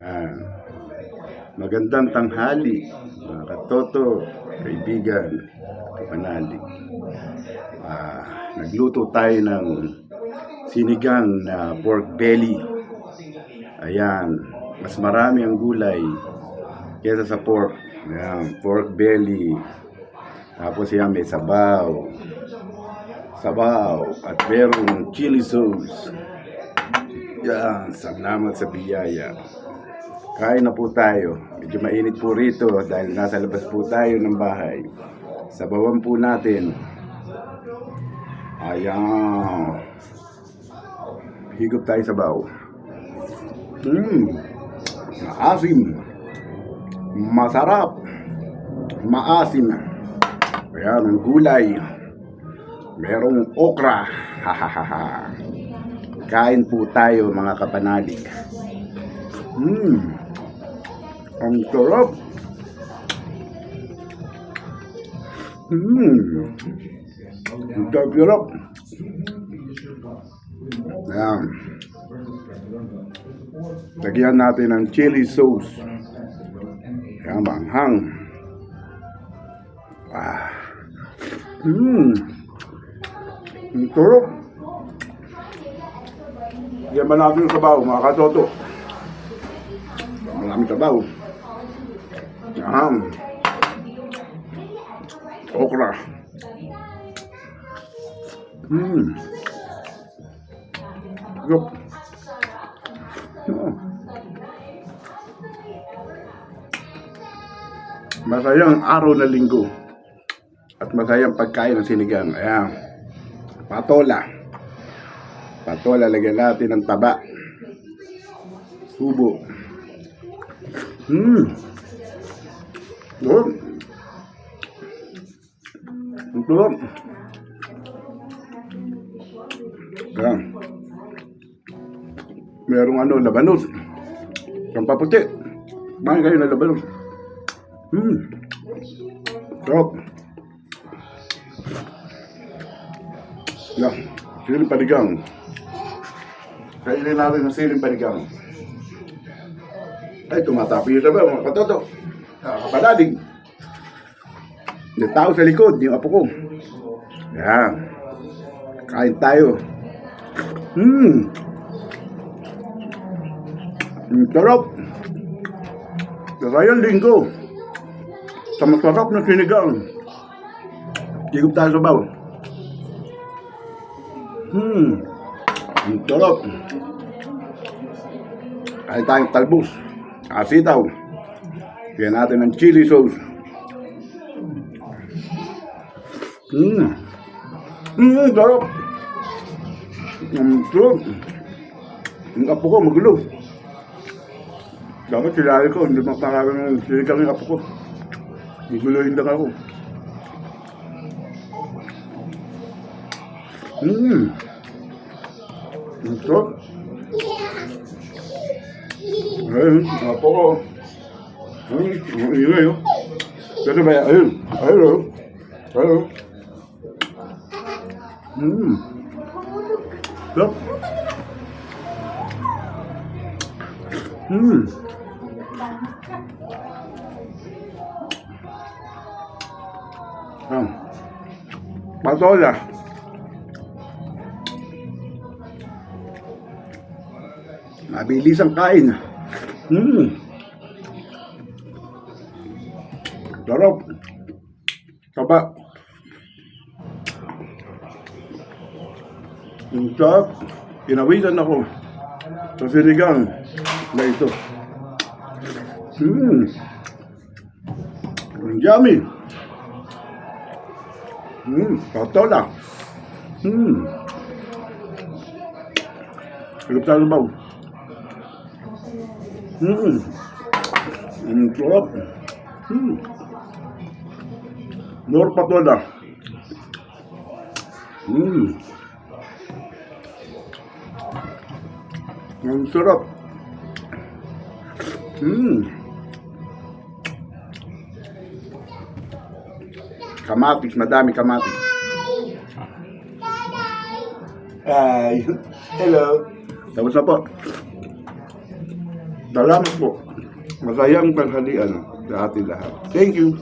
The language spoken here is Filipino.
Ah, Magandang tanghali, mga katoto, kaibigan, kapanalig. Nagluto tayo ng sinigang na pork belly. Ayan, mas marami ang gulay kesa sa pork. Ayan, pork belly. Tapos yan, may sabaw. At merong chili sauce. Yan, salamat sa biyaya. Kain na po tayo. Medyo mainit po rito dahil nasa labas po tayo ng bahay. Sabawan po natin. Ayan. Higop tayo sabaw. Maasim. Masarap. Maasim. Ayan, ang gulay. Merong okra. Hahaha. Kain po tayo, mga kapanalig. Ang sarap. Ang sarap. Ayan. Lagyan natin ng chili sauce. Ayan, manghang. Ang sarap. Lagyan ba natin yung sabaw, mga katoto? Maraming sabaw. Okra. Yup. Masayang araw na linggo. At masayang pagkain ng sinigang. Ayan. Patola. Lagyan natin ng taba. Subo. Yun. Ang tulog. Ayan. Merong labanos. Ang paputi. Kumain kayo ng labanos. Sarap. Yan. Siling panigang. Kainin natin ng siling panigang. Ay, tumatapi yung sabaw, mga katoto. Kapanalig. May tao sa likod, yung apo ko. Yan. Kain tayo. Ang sarap. Masayang linggo. Sa masarap na sinigang. Higop tayo sa sabaw. Ang sarap. Kain tayong talbos. Asitaw. Kaya natin ng chili sauce. Sarap. Ang sarap. Ang apo ko magulo. Dapat silari ko, hindi makarami ng siligang yung apo ko. Magulohin lang ako. Ang sarap. Ayun, ang apo ko. Ang ingay, oh. Kasi ba, ayun. Sarap. Patola. Mabilis ang kain. Sarap. Taba. Ang sarap. Pinawisan ako sa sinigang na ito. Ang yummy. Patola. Higop tayo ng baw. Ang sarap. More patola. Ang sarap. Kamatis, madami kamatis. Hi. Hello. Tapos na po. Salamat po. Masayang tanghalian sa ating lahat. Thank you.